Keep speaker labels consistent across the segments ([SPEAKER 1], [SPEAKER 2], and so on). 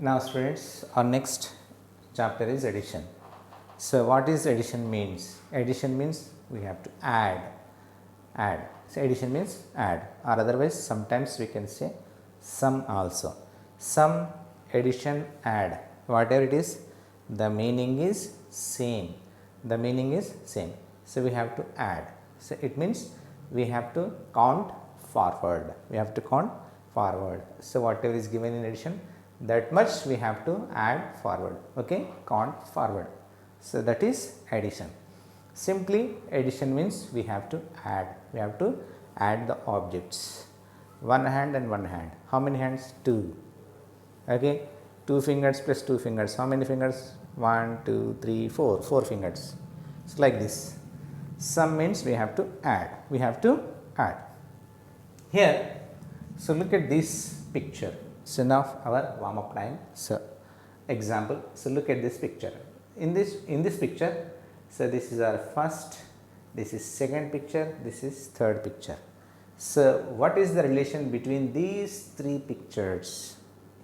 [SPEAKER 1] Now students, our next chapter is addition. So what is addition means? Addition means we have to add. So addition means add, or otherwise sometimes we can say sum also. Sum, addition, add, whatever it is, the meaning is same. The meaning is same. So we have to add. So it means we have to count forward. We have to count forward. So whatever is given in addition, that much we have to add forward. Okay, count forward. So that is addition. Simply addition means we have to add. We have to add the objects. One hand and one hand. How many hands? Two. Okay, two fingers plus two fingers. How many fingers? 1, 2, 3, 4. 4 fingers. It's like this. Sum means we have to add. We have to add. Here, so look at this picture. So now our warm up time. So example. So look at this picture. In this picture, so this is our first, this is second picture, this is third picture. So what is the relation between these three pictures?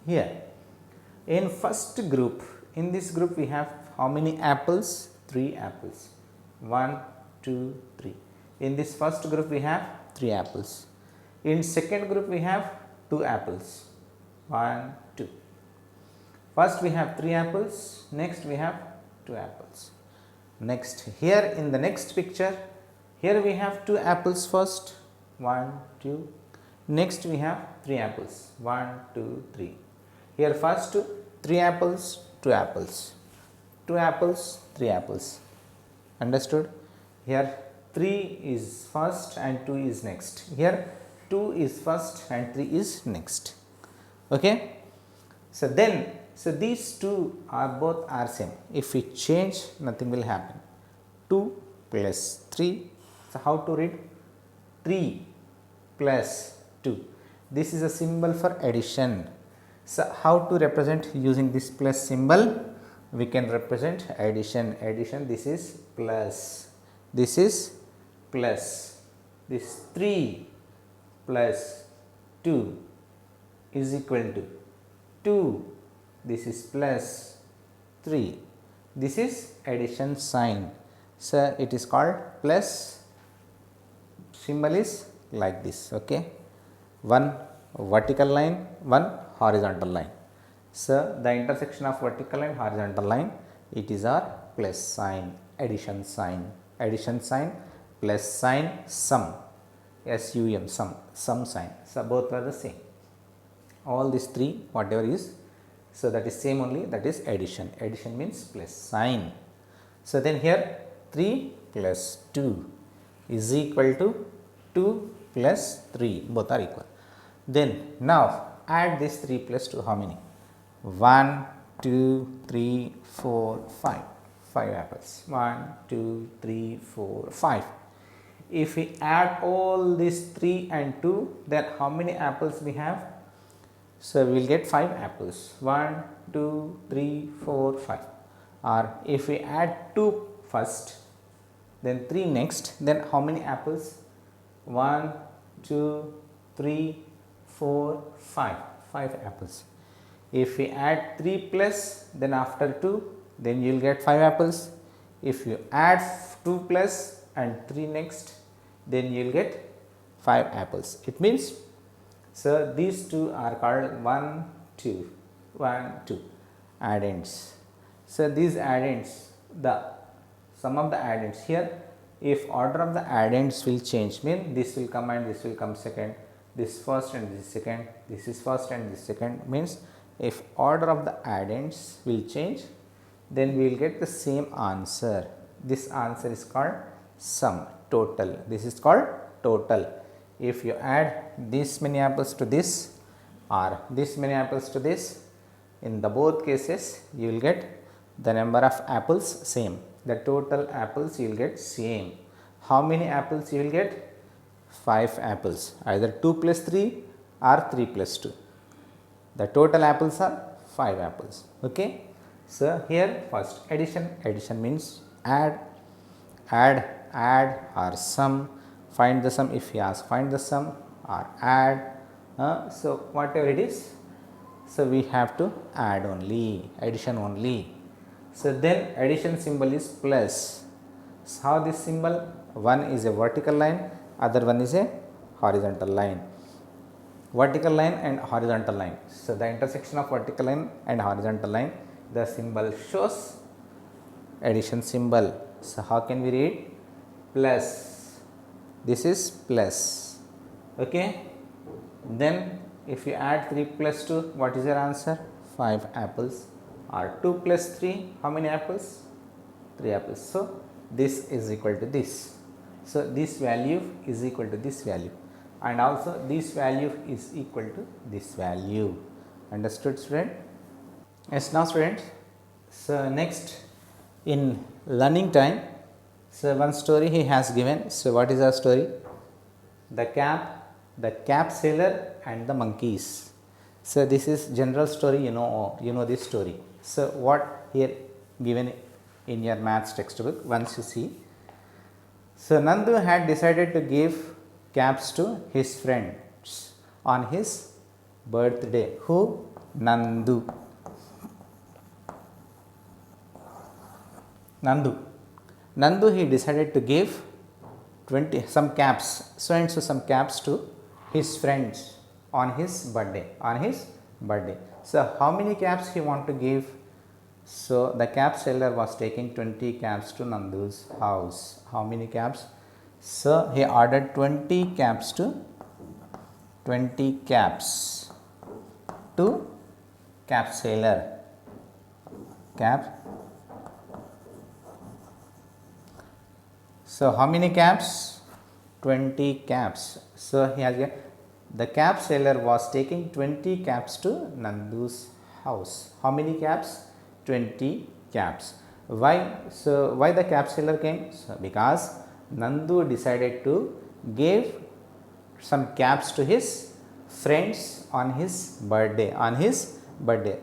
[SPEAKER 1] Here, in first group, in this group we have how many apples? 3 apples. 1, 2, 3. In this first group we have 3 apples. In second group we have 2 apples. 1, 2. First we have 3 apples, next we have 2 apples. Next, here in the next picture, here we have 2 apples first. 1, 2. Next we have 3 apples. 1, 2, 3. Here first 3 apples, 2 apples. 2 apples, 3 apples. Understood? Here 3 is first and 2 is next. Here 2 is first and 3 is next. Okay? So then, so these two are both are same. If we change, nothing will happen. 2 plus 3. So how to read? 3 plus 2. This is a symbol for addition. So how to represent using this plus symbol? We can represent addition. Addition, this is plus. This is plus. This 3 plus 2 is equal to 2. This is plus 3. This is addition sign. So it is called plus. Symbol is like this. Okay, one vertical line, one horizontal line. So the intersection of vertical and horizontal line, it is our plus sign, addition sign. Addition sign, plus sign, sum, sum, sum sign. So both are the same. All these three, whatever is, so that is same only, that is addition. Addition means plus sign. So then here 3 plus 2 is equal to 2 plus 3, both are equal. Then now add this 3 plus 2, how many? 1, 2, 3, 4, 5. 5 apples. 1, 2, 3, 4, 5. If we add all these 3 and 2, then how many apples we have? So we will get 5 apples. 1, 2, 3, 4, 5. Or if we add 2 first, then 3 next, then how many apples? 1, 2, 3, 4, 5. 5 apples. If we add 3 plus, then after 2, then you will get 5 apples. If you add 2 plus and 3 next, then you will get 5 apples. It means, so these two are called 1, 2, 1, 2 addends. So these addends, the sum of the addends here, if order of the addends will change, mean this will come and this will come second, this first and this second, this is first and this second, means if order of the addends will change, then we will get the same answer. This answer is called sum, total. This is called total. If you add this many apples to this or this many apples to this, in the both cases you will get the number of apples same. The total apples you will get same. How many apples you will get? 5 apples, either 2 plus 3 or 3 plus 2. The total apples are 5 apples. Okay. So here first addition. Addition means add or sum. Find the sum if he asks find the sum or add. So whatever it is, So we have to add only, addition only. So then addition symbol is plus. So how this symbol? One is a vertical line, other one is a horizontal line. Vertical line and horizontal line. So the intersection of vertical line and horizontal line, the symbol shows addition symbol. So how can we read? Plus. This is plus. Okay. Then if you add 3 plus 2, what is your answer? 5 apples. Or 2 plus 3, how many apples? 3 apples. So this is equal to this. So this value is equal to this value, and also this value is equal to this value. Understood, student? Yes, now students, so next in learning time, so one story he has given. So what is our story? The cap sailor and the monkeys. So this is general story, you know this story. So what here given in your maths textbook, once you see. So Nandu had decided to give caps to his friends on his birthday. Who? Nandu. Nandu he decided to give some caps, so and so some caps to his friends on his birthday. So how many caps he want to give? So the cap seller was taking 20 caps to Nandu's house. How many caps? So he ordered 20 caps to cap seller. So how many caps? 20 caps. So he has the cap seller was taking 20 caps to Nandu's house. How many caps? 20 caps. Why? So why the cap seller came? So because Nandu decided to give some caps to his friends on his birthday.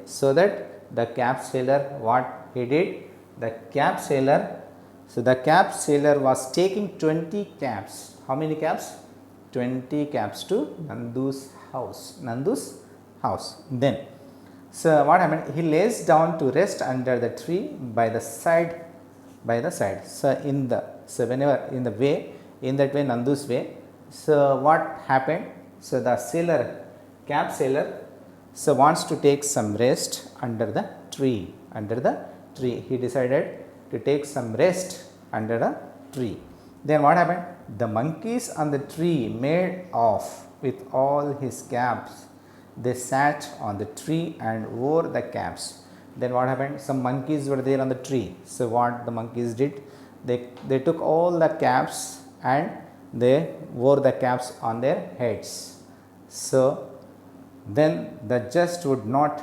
[SPEAKER 1] So that the cap seller, what he did? So the cap seller was taking 20 caps. How many caps? 20 caps to Nandu's house. Then, so what happened? He lays down to rest under the tree by the side. So whenever in that way, Nandu's way. So what happened? So the cap seller, so wants to take some rest under the tree. He decided to take some rest under a tree. Then what happened? The monkeys on the tree made off with all his caps. They sat on the tree and wore the caps. Then what happened? Some monkeys were there on the tree. So what the monkeys did? They took all the caps and they wore the caps on their heads. So then they just would not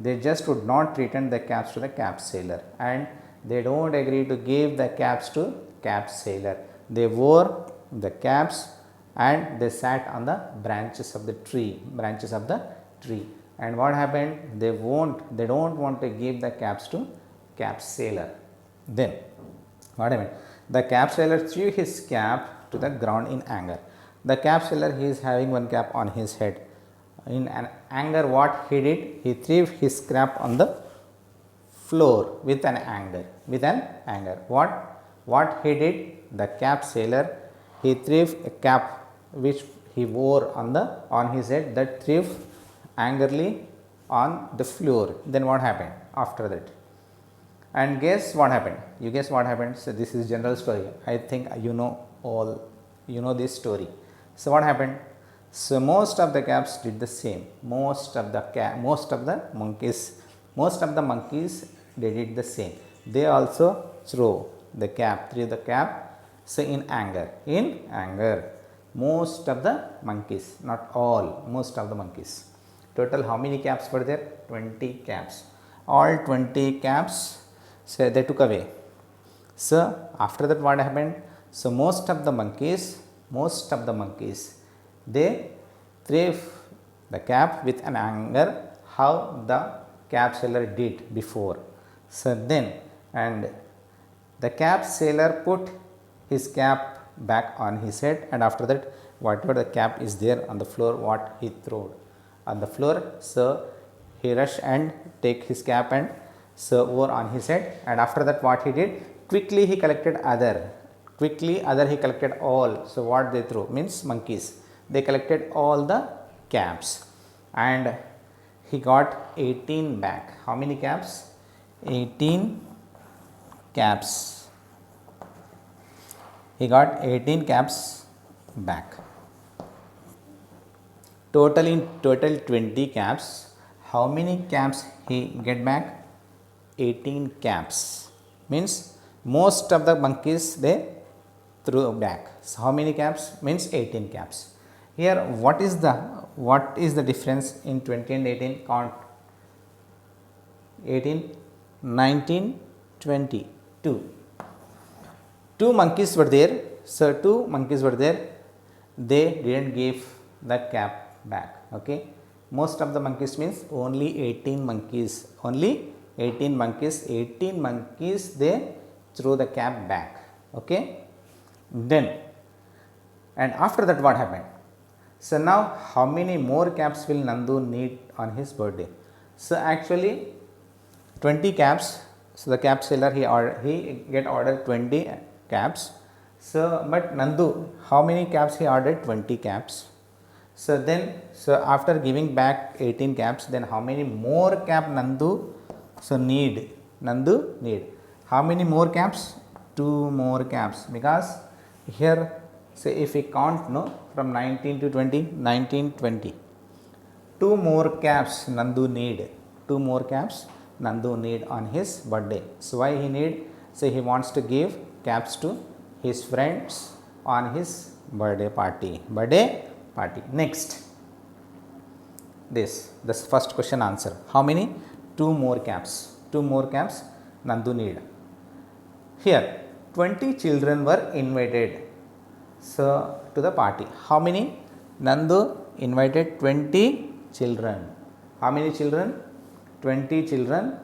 [SPEAKER 1] return the caps to the cap seller, and they don't agree to give the caps to cap sailor. They wore the caps and they sat on the branches of the tree. And what happened? They don't want to give the caps to cap sailor. Then what happened? The cap sailor threw his cap to the ground in anger. The cap sailor, he is having one cap on his head. In an anger, what he did? He threw his cap on the floor with an anger. What he did? The cap sailor, he threw a cap which he wore on his head, that threw angrily on the floor. Then what happened after that? And guess what happened? You guess what happened? So this is general story. I think you know this story. So what happened? So most of the caps did the same. Most of the monkeys they did the same. They also threw the cap. So in anger. Most of the monkeys, not all, most of the monkeys. Total how many caps were there? 20 caps. All 20 caps, so they took away. So after that what happened? So most of the monkeys, they threw the cap with an anger, how the cap seller did before. So then, and the cap sailor put his cap back on his head, and after that whatever the cap is there on the floor, what he threw on the floor. So he rushed and take his cap and so wore on his head, and after that what he did, quickly he collected other he collected all. So what they threw means monkeys, they collected all the caps and he got 18 back. How many caps? 18 caps. He got 18 caps back. Total 20 caps. How many caps he get back? 18 caps. Means most of the monkeys they threw back. So how many caps? Means 18 caps. Here what is the difference in 20 and 18? Count. 18, 19, 20, 2. Two monkeys were there. So two monkeys were there. They didn't give the cap back. Okay. Most of the monkeys means only 18 monkeys. Only 18 monkeys. 18 monkeys they threw the cap back. Okay. Then and after that what happened? So now how many more caps will Nandu need on his birthday? So actually 20 caps. So the cap seller he get ordered 20 caps. So but Nandu, how many caps he ordered? 20 caps. So then after giving back 18 caps, then how many more cap Nandu need? How many more caps? 2 more caps, because here say if we count from 19 to 20, 19, 20. 2 more caps Nandu need. 2 more caps Nandu need on his birthday. So why he need? So he wants to give caps to his friends on his birthday party. Next, this first question answer. How many? 2 more caps. 2 more caps Nandu need. Here 20 children were invited to the party. How many? Nandu invited 20 children. How many children? 20 children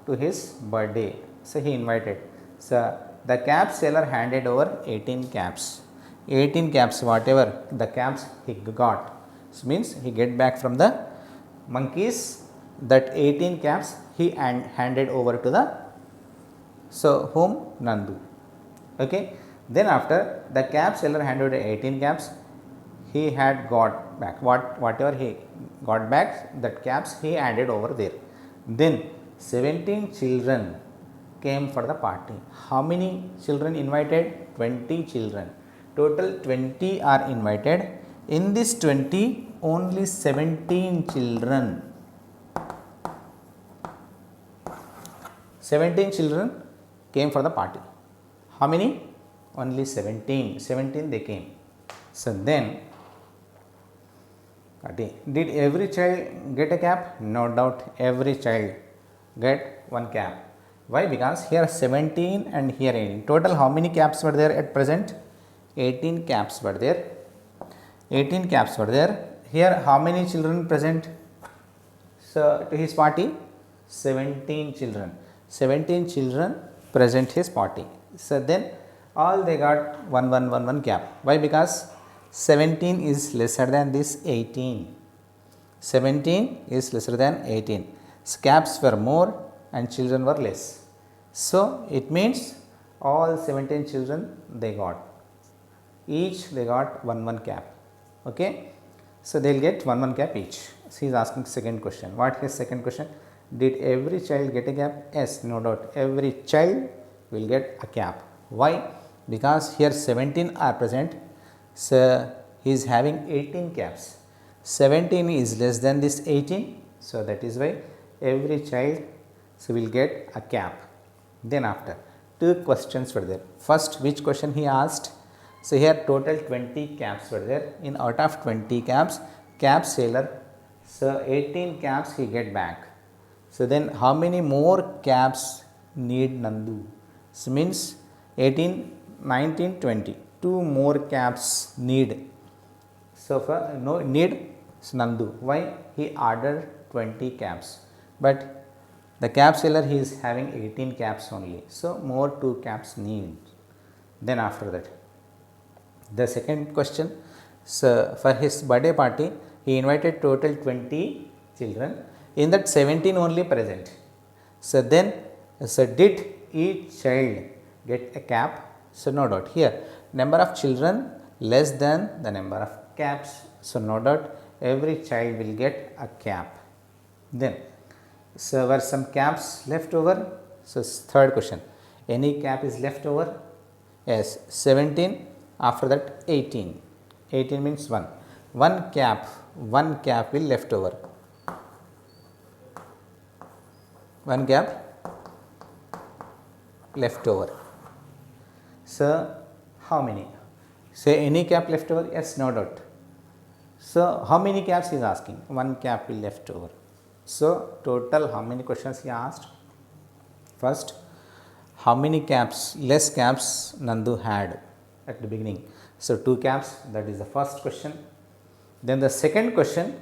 [SPEAKER 1] to his birthday. So he invited. So the cap seller handed over 18 caps. 18 caps, whatever the caps he got. So means he get back from the monkeys that 18 caps he handed over to the whom? Nandu. Okay. Then after the cap seller handed 18 caps, he had got back whatever he got back, that caps he handed over there. Then 17 children came for the party. How many children invited? 20 children. Total 20 are invited. In this 20, only 17 children. 17 children came for the party. How many? Only 17. 17 they came. So then, did every child get a cap? No doubt every child get 1 cap. Why? Because here 17 and here 18. Total how many caps were there at present? 18 caps were there. 18 caps were there. Here how many children present? So to his party? 17 children. 17 children present his party. So then all they got 1 cap. Why? Because 17 is lesser than this 18. 17 is lesser than 18. So caps were more and children were less. So it means all 17 children they got. Each they got 1 cap. Okay. So they will get 1 cap each. So he is asking second question. What is second question? Did every child get a cap? Yes, no doubt. Every child will get a cap. Why? Because here 17 are present. So he is having 18 caps. 17 is less than this 18. So that is why every child will get a cap. Then after 2 questions were there. First, which question he asked? So here total 20 caps were there. In out of 20 caps, cap seller, so 18 caps he get back. So then how many more caps need Nandu? So means 18, 19, 20. 2 more caps need. So for need Nandu. Why? He ordered 20 caps. But the cap seller he is having 18 caps only. So more 2 caps need. Then after that, the second question. So for his birthday party, He invited total 20 children. In that 17 only present. So then, so did each child get a cap? So no doubt here number of children less than the number of caps. So no doubt every child will get a cap. Then, so were some caps left over? So third question, any cap is left over? Yes, 17, after that 18. 18 means 1. One cap will left over. One cap left over. So how many? Say any cap left over? Yes, no doubt. So how many caps he is asking? One cap will left over. So total how many questions he asked? First, how many caps, less caps Nandu had at the beginning? So 2 caps, that is the first question. Then the second question,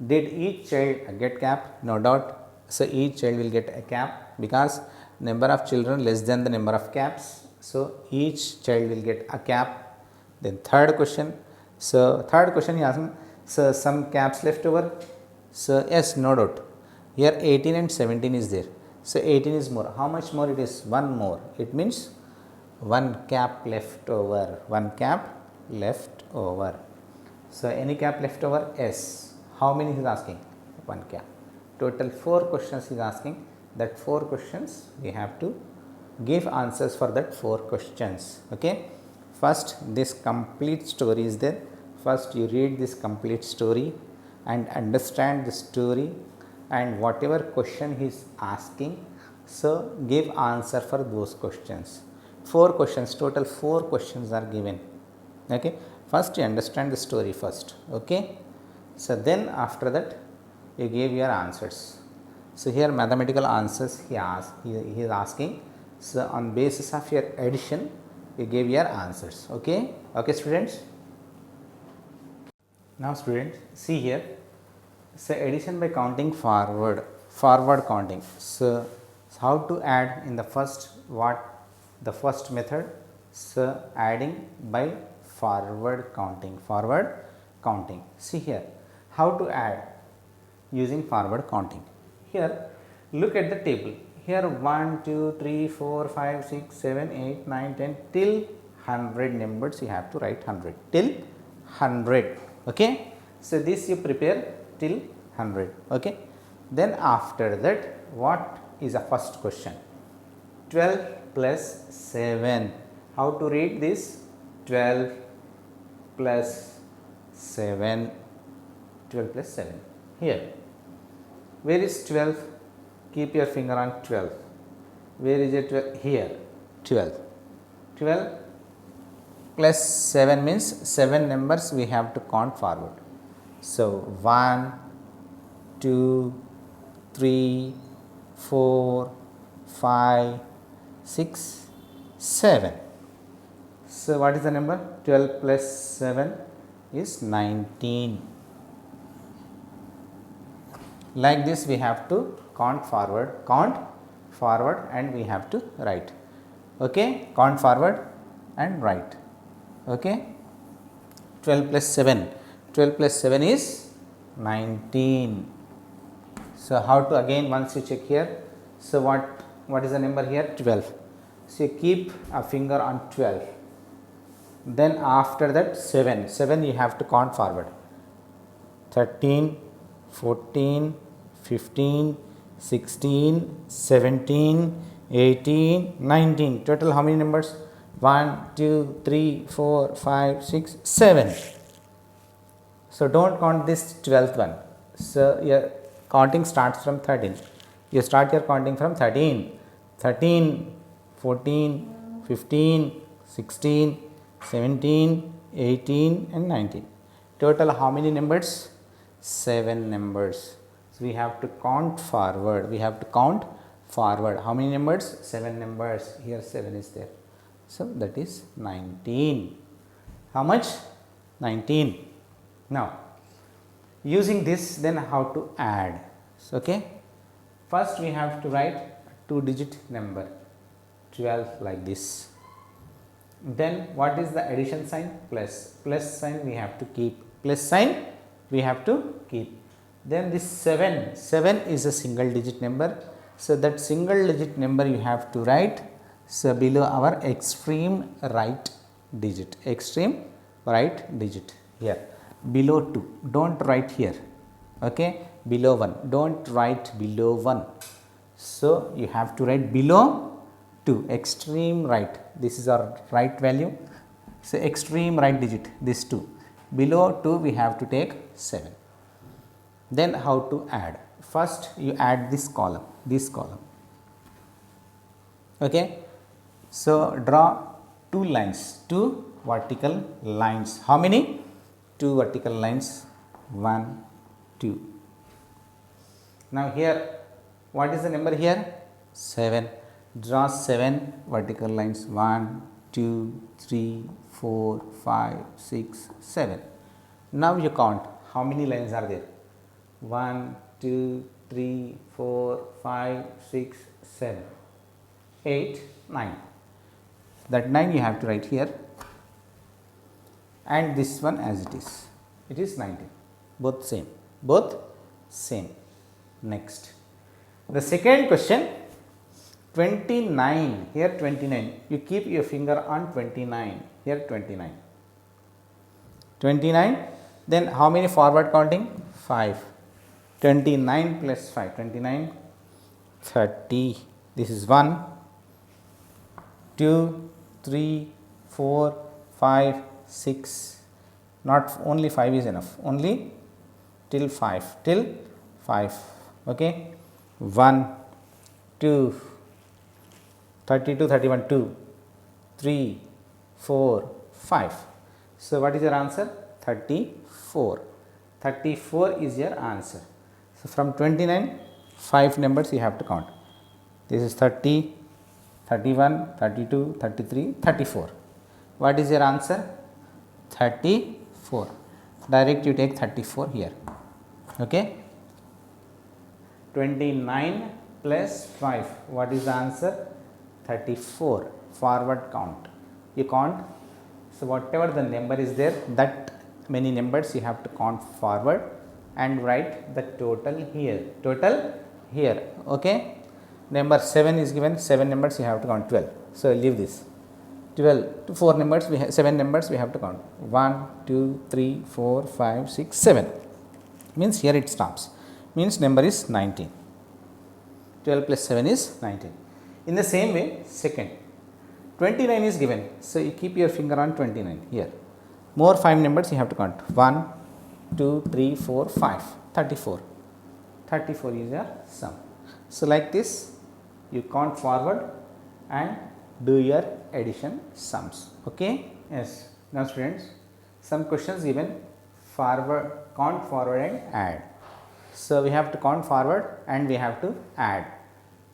[SPEAKER 1] did each child get cap? No doubt. So each child will get a cap because number of children less than the number of caps. So each child will get a cap. Then third question. So third question he asked, so some caps left over. So yes, no doubt. Here 18 and 17 is there. So 18 is more. How much more it is? 1 more. It means 1 cap left over. 1 cap left over. So any cap left over? Yes. How many he is asking? 1 cap. Total 4 questions he is asking. That 4 questions we have to give answers for that 4 questions. Okay. First, this complete story is there. First you read this complete story and understand the story, and whatever question he is asking, so give answer for those questions. 4 questions, total 4 questions are given. Okay. First you understand the story first. Okay. So then after that you give your answers. So here mathematical answers he is asking. So on basis of your addition you give your answers. Okay. Okay students. Now students, see here, so addition by counting forward counting. So how to add in the first, what the first method? So adding by forward counting. See here, how to add using forward counting. Here look at the table. Here 1, 2, 3, 4, 5, 6, 7, 8, 9, 10 till 100 numbers you have to write 100 till 100. Okay. So this you prepare till 100. Okay. Then after that, what is the first question? 12 plus 7. How to read this? 12 plus 7. 12 plus 7. Here. Where is 12? Keep your finger on 12. Where is it? 12? Here. 12. 12 plus 7 means 7 numbers we have to count forward. So 1, 2, 3, 4, 5, 6, 7. So what is the number? 12 plus 7 is 19. Like this we have to count forward and we have to write. Okay, count forward and write. Okay, 12 plus 7. 12 plus 7 is 19. So how to, again once you check here. So what is the number here? 12. So you keep a finger on 12. Then after that 7. 7 you have to count forward. 13, 14, 15, 16, 17, 18, 19. Total how many numbers? 1, 2, 3, 4, 5, 6, 7. So don't count this 12th one. So your counting starts from 13. You start your counting from 13. 13, 14, 15, 16, 17, 18 and 19. Total how many numbers? 7 numbers. So we have to count forward. How many numbers? 7 numbers. Here 7 is there. So that is 19. How much? 19. Now using this, then how to add? So, okay. First we have to write a 2-digit number 12 like this. Then what is the addition sign? Plus. Plus sign we have to keep. Plus sign we have to keep. Then this 7, 7 is a single digit number. So, that single digit number you have to write, so below our extreme right digit, extreme right digit here, below 2, do not write here, okay, below 1, do not write below 1. So, you have to write below 2, extreme right, this is our right value. So, extreme right digit, this 2, below 2 we have to take 7. Then how to add? First you add this column, okay. So, draw 2 lines, 2 vertical lines. How many? 2 vertical lines, 1, 2. Now, here what is the number here? 7. Draw 7 vertical lines, 1, 2, 3, 4, 5, 6, 7. Now, you count how many lines are there? 1, 2, 3, 4, 5, 6, 7, 8, 9. That 9 you have to write here, and this one as it is 19, both same. Next, the second question, 29, here 29, you keep your finger on 29, here 29, then how many forward counting? 5, 29 plus 5, 29, 30, this is 1, 2, 3, 4, 5, 6, not only 5 is enough, only till 5, okay, 1, 2, 32, 31, 2, 3, 4, 5. So, what is your answer? 34. 34 is your answer. So, from 29, 5 numbers you have to count. This is 30, 31, 32, 33, 34. What is your answer? 34. Direct you take 34 here. Okay. 29 plus 5. What is the answer? 34. Forward count. You count. So, whatever the number is there, that many numbers you have to count forward and write the total here. Okay. Number 7 is given, 7 numbers you have to count 12. So, leave this 12 to 4 numbers, we have 7 numbers we have to count 1, 2, 3, 4, 5, 6, 7, means here it stops, means number is 19, 12 plus 7 is 19. In the same way, second, 29 is given, so you keep your finger on 29 here, more 5 numbers you have to count 1, 2, 3, 4, 5, 34, 34 is your sum. So, like this you count forward and do your addition sums. Okay. Yes. Now, students, some questions given, forward, count forward and add. So, we have to count forward and we have to add.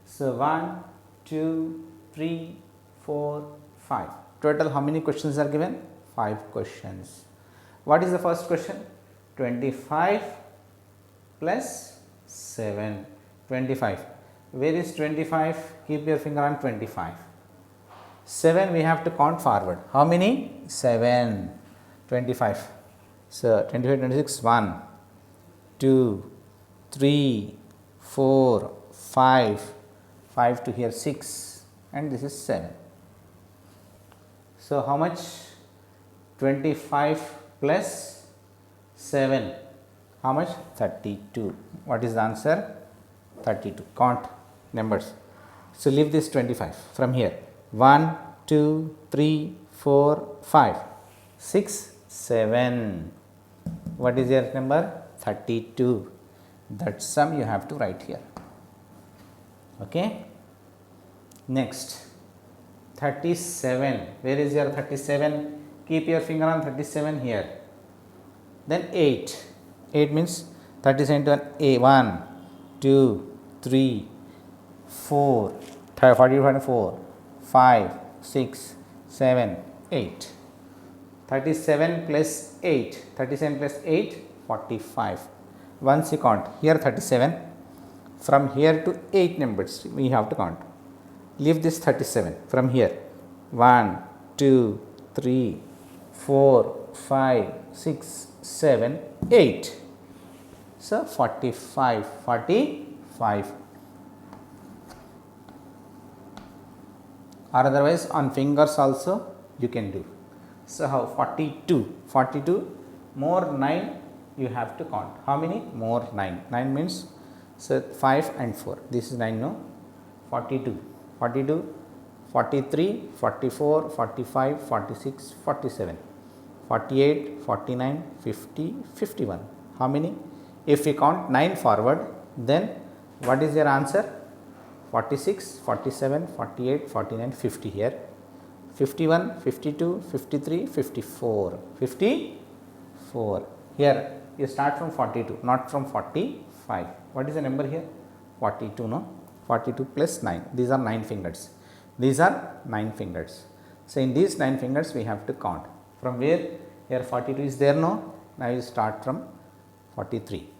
[SPEAKER 1] So, 1, 2, 3, 4, 5. Total how many questions are given? 5 questions. What is the first question? 25 plus 7. 25. Where is 25? Keep your finger on 25. 7 we have to count forward. How many? 7. 25. So, 25, 26, 1, 2, 3, 4, 5, 5 to here 6 and this is 7. So, how much? 25 plus 7. How much? 32. What is the answer? 32. Count numbers. So, leave this 25 from here. 1, 2, 3, 4, 5, 6, 7. What is your number? 32. That sum you have to write here. Okay. Next, 37. Where is your 37? Keep your finger on 37 here. Then 8. 8 means 37 to 1. 1, 2, 3, 4, 44, 5, 6, 7, 8. 37 plus 8. 37 plus 8, 45. Once you count here 37, from here to 8 numbers we have to count. Leave this 37 from here. 1, 2, 3, 4, 5, 6, 7, 8. So 45. Or otherwise on fingers also you can do. So how? 42 more 9 you have to count. How many? More 9. 9 means, so 5 and 4. This is 9, no? 42, 43, 44, 45, 46, 47, 48, 49, 50, 51. How many? If we count 9 forward, then what is your answer? 46, 47, 48, 49, 50 here. 51, 52, 53, 54, 54. Here you start from 42, not from 45. What is the number here? 42, no? 42 plus 9. These are 9 fingers. These are 9 fingers. So in these 9 fingers we have to count. From where? Here 42 is there, no? Now you start from 43.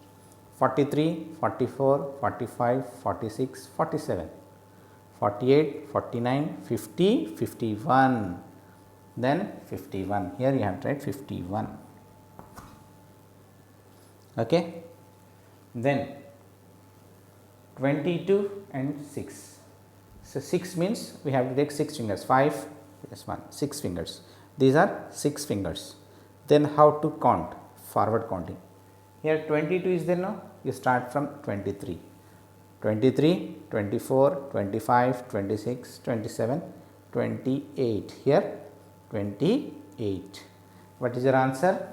[SPEAKER 1] 43, 44, 45, 46, 47, 48, 49, 50, 51, then 51. Here you have to write 51. Okay. Then 22 and 6. So 6 means we have to take 6 fingers. 5 plus 1, 6 fingers. These are 6 fingers. Then how to count? Forward counting. Here 22 is there, no? You start from 23. 23, 24, 25, 26, 27, 28. Here 28. What is your answer?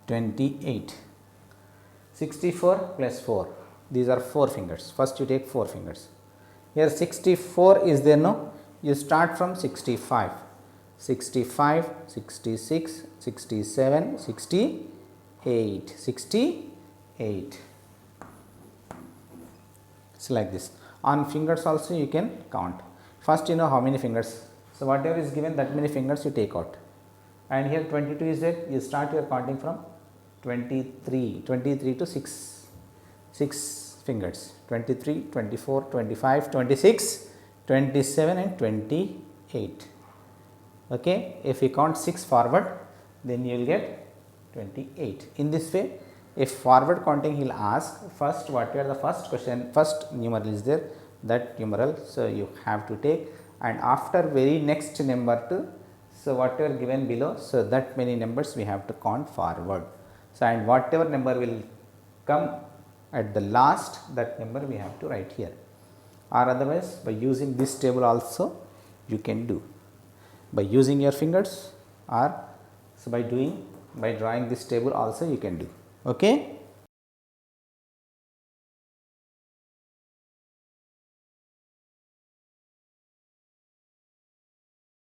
[SPEAKER 1] 28. 64 plus 4. These are 4 fingers. First you take 4 fingers. Here 64 is there, no? You start from 65. 65, 66, 67, 68, 68. It's like this. On fingers also you can count. First you know how many fingers. So whatever is given, that many fingers you take out. And here 22 is there. You start your counting from 23 to 6 fingers. 23, 24, 25, 26, 27 and 28. Okay. If we count 6 forward, then you will get 28. In this way, if forward counting he will ask first whatever the first question, first numeral is there, that numeral, so you have to take, and after very next number to, so whatever given below, so that many numbers we have to count forward. So and whatever number will come at the last, that number we have to write here, or otherwise by using this table also you can do, by using your fingers, or so by drawing this table also you can do. Okay.